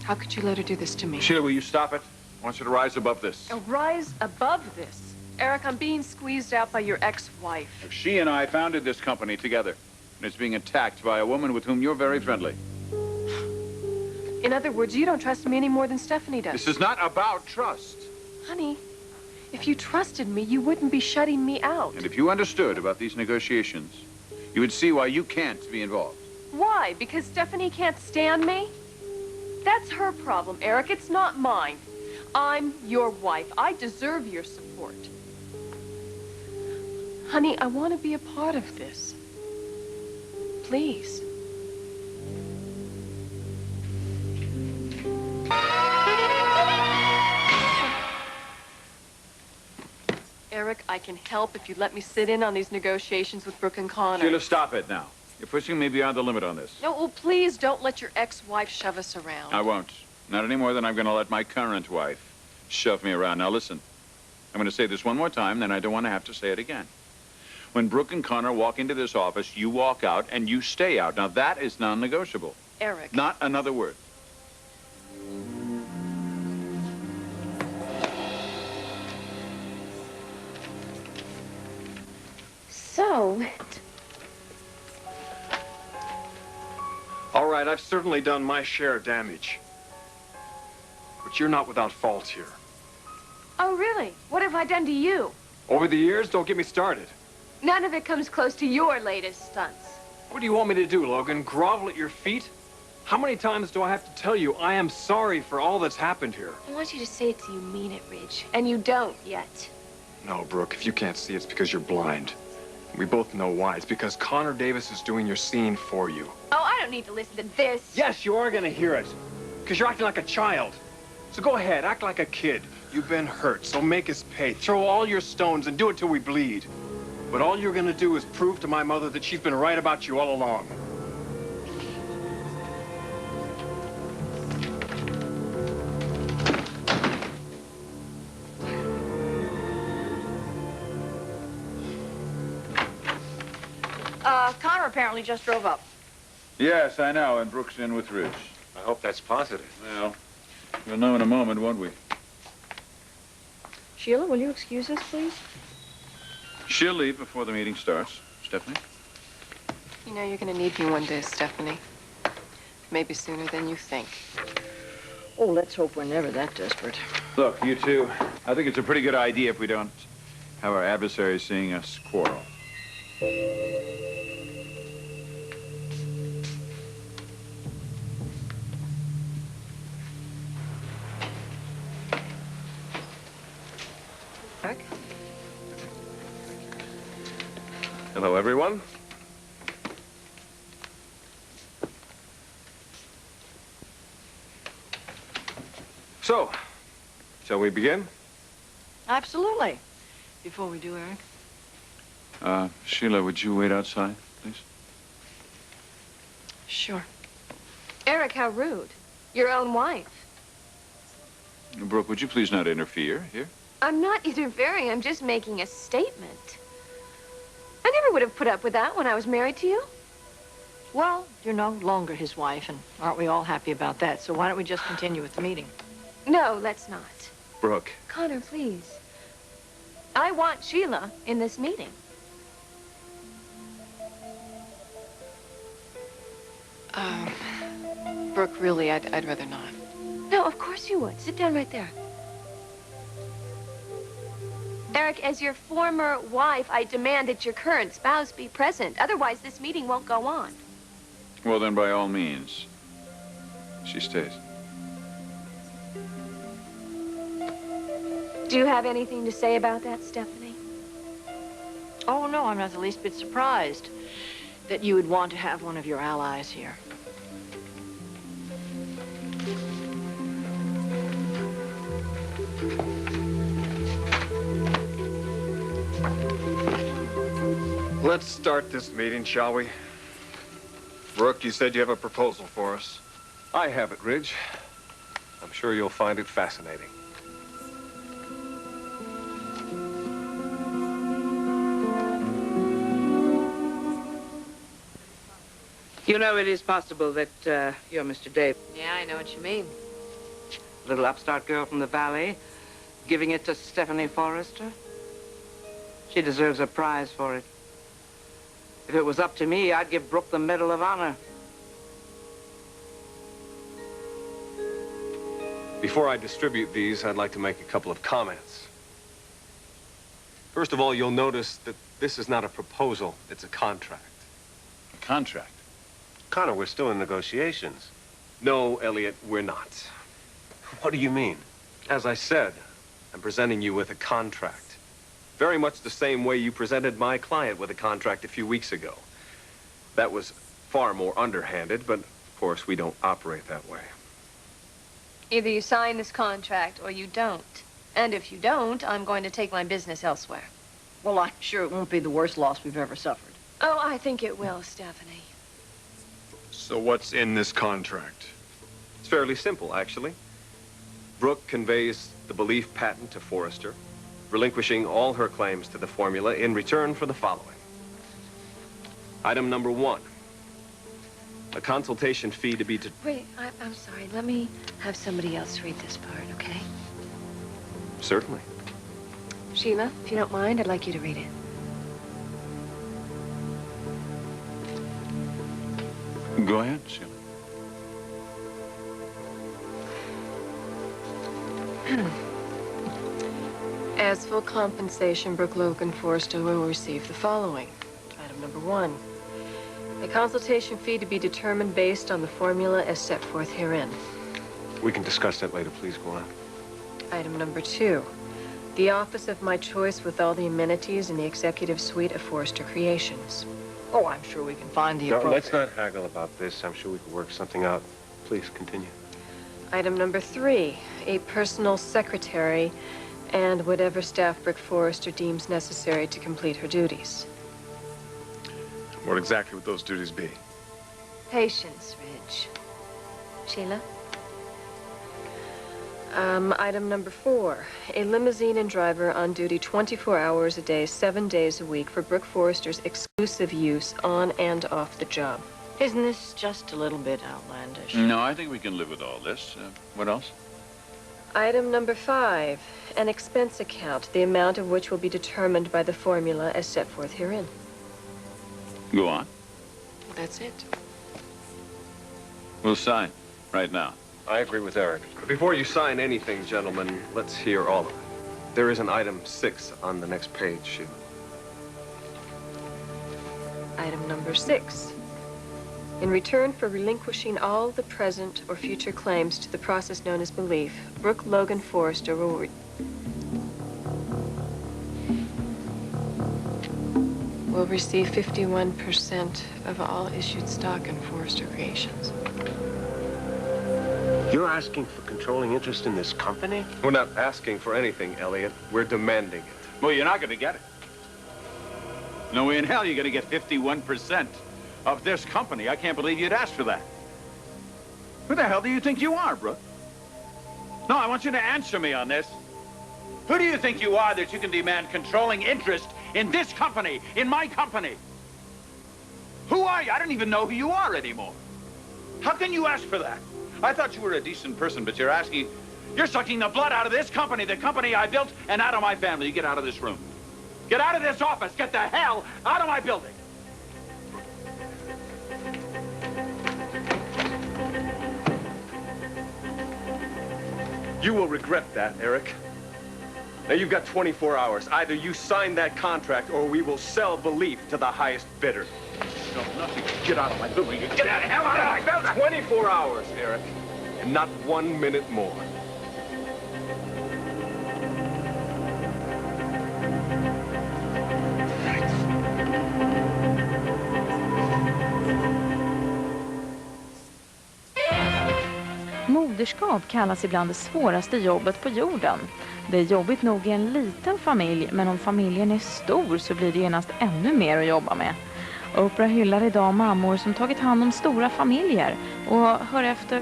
How could you let her do this to me? Sheila, will you stop it? I want you to rise above this. A rise above this? Eric, I'm being squeezed out by your ex-wife. She and I founded this company together, and it's being attacked by a woman with whom you're very friendly. In other words, you don't trust me any more than Stephanie does. This is not about trust. Honey, if you trusted me, you wouldn't be shutting me out. And if you understood about these negotiations, you would see why you can't be involved. Why? Because Stephanie can't stand me? That's her problem, Eric. It's not mine. I'm your wife. I deserve your support. Honey, I want to be a part of this. Please. Eric, I can help if you let me sit in on these negotiations with Brooke and Connor. Sheila, stop it now. You're pushing me beyond the limit on this. No, well, please don't let your ex-wife shove us around. I won't. Not any more than I'm going to let my current wife shove me around. Now, listen. I'm going to say this one more time, then I don't want to have to say it again. When Brooke and Connor walk into this office, you walk out and you stay out. Now, that is non-negotiable. Eric. Not another word. So... All right, I've certainly done my share of damage. But you're not without fault here. Oh, really? What have I done to you? Over the years, don't get me started. None of it comes close to your latest stunts. What do you want me to do, Logan? Grovel at your feet? How many times do I have to tell you I am sorry for all that's happened here? I want you to say it so you mean it, Ridge. And you don't yet. No, Brooke, if you can't see, it's because you're blind. We both know why. It's because Connor Davis is doing your scene for you. Oh, I don't need to listen to this. Yes, you are gonna hear it. Because you're acting like a child. So go ahead, act like a kid. You've been hurt, so make us pay. Throw all your stones and do it till we bleed. But all you're gonna do is prove to my mother that she's been right about you all along. Connor apparently just drove up. Yes, I know, and Brooke's in with Ridge. I hope that's positive. Well, we'll know in a moment, won't we? Sheila, will you excuse us, please? She'll leave before the meeting starts. Stephanie? You know, you're going to need me one day, Stephanie. Maybe sooner than you think. Oh, let's hope we're never that desperate. Look, you two, I think it's a pretty good idea if we don't have our adversaries seeing us quarrel. Eric? Hello, everyone. So, shall we begin? Absolutely. Before we do, Eric. Sheila, would you wait outside, please? Sure. Eric, how rude. Your own wife. Brooke, would you please not interfere here? I'm not interfering. I'm just making a statement. I never would have put up with that when I was married to you. Well, you're no longer his wife, and aren't we all happy about that? So why don't we just continue with the meeting? No, let's not. Brooke. Connor, please. I want Sheila in this meeting. Brooke, really, I'd rather not. No, of course you would. Sit down right there. Eric, as your former wife, I demand that your current spouse be present. Otherwise, this meeting won't go on. Well, then, by all means, she stays. Do you have anything to say about that, Stephanie? Oh, no, I'm not the least bit surprised that you would want to have one of your allies here. Let's start this meeting, shall we? Brooke, you said you have a proposal for us. I have it, Ridge. I'm sure you'll find it fascinating. You know, it is possible that you're Mr. Dave. Yeah, I know what you mean. Little upstart girl from the valley, giving it to Stephanie Forrester. She deserves a prize for it. If it was up to me, I'd give Brooke the Medal of Honor. Before I distribute these, I'd like to make a couple of comments. First of all, you'll notice that this is not a proposal, it's a contract. A contract? Connor, we're still in negotiations. No, Elliot, we're not. What do you mean? As I said, I'm presenting you with a contract. Very much the same way you presented my client with a contract a few weeks ago. That was far more underhanded, but of course we don't operate that way. Either you sign this contract or you don't. And if you don't, I'm going to take my business elsewhere. Well, I'm sure it won't be the worst loss we've ever suffered. Oh, I think it will, Stephanie. So what's in this contract? It's fairly simple, actually. Brooke conveys the belief patent to Forrester, relinquishing all her claims to the formula in return for the following. Item number 1, a consultation fee to be... Wait, I'm sorry. Let me have somebody else read this part, okay? Certainly. Sheila, if you don't mind, I'd like you to read it. Go ahead, Sheila. As full compensation, Brooke Logan Forrester will receive the following. Item number 1, a consultation fee to be determined based on the formula as set forth herein. We can discuss that later. Please go on. Item number 2, the office of my choice with all the amenities in the executive suite of Forrester Creations. Oh, I'm sure we can find the No, appropriate... let's not haggle about this. I'm sure we can work something out. Please, continue. Item number 3, a personal secretary and whatever staff Brooke Forrester deems necessary to complete her duties. What exactly would those duties be? Patience, Ridge. Sheila? Item number 4, a limousine and driver on duty 24 hours a day, 7 days a week for Brooke Forrester's exclusive use on and off the job. Isn't this just a little bit outlandish? No, I think we can live with all this. What else? Item number 5, an expense account, the amount of which will be determined by the formula as set forth herein. Go on. That's it. We'll sign right now. I agree with Eric. Before you sign anything, gentlemen, let's hear all of it. There is an item 6 on the next page, Sheila. Item number 6. In return for relinquishing all the present or future claims to the process known as belief, Brooke Logan Forrester will receive 51% of all issued stock in Forrester Creations. You're asking for controlling interest in this company? We're not asking for anything, Elliot. We're demanding it. Well, you're not going to get it. No way in hell you're going to get 51% of this company. I can't believe you'd ask for that. Who the hell do you think you are, Brooke? No, I want you to answer me on this. Who do you think you are that you can demand controlling interest in this company, in my company? Who are you? I don't even know who you are anymore. How can you ask for that? I thought you were a decent person, but you're sucking the blood out of this company, the company I built, and out of my family. You get out of this room. Get out of this office. Get the hell out of my building. You will regret that, Eric. Now, you've got 24 hours. Either you sign that contract or we will sell belief to the highest bidder. No, nothing. Get out of my building. Get the hell out of my building. 24 hours, Eric, and not 1 minute more. Moderskap kallas ibland det svåraste jobbet på jorden. Det är jobbigt nog i en liten familj, men om familjen är stor så blir det genast ännu mer att jobba med. Oprah hyllar idag mammor som tagit hand om stora familjer och hör efter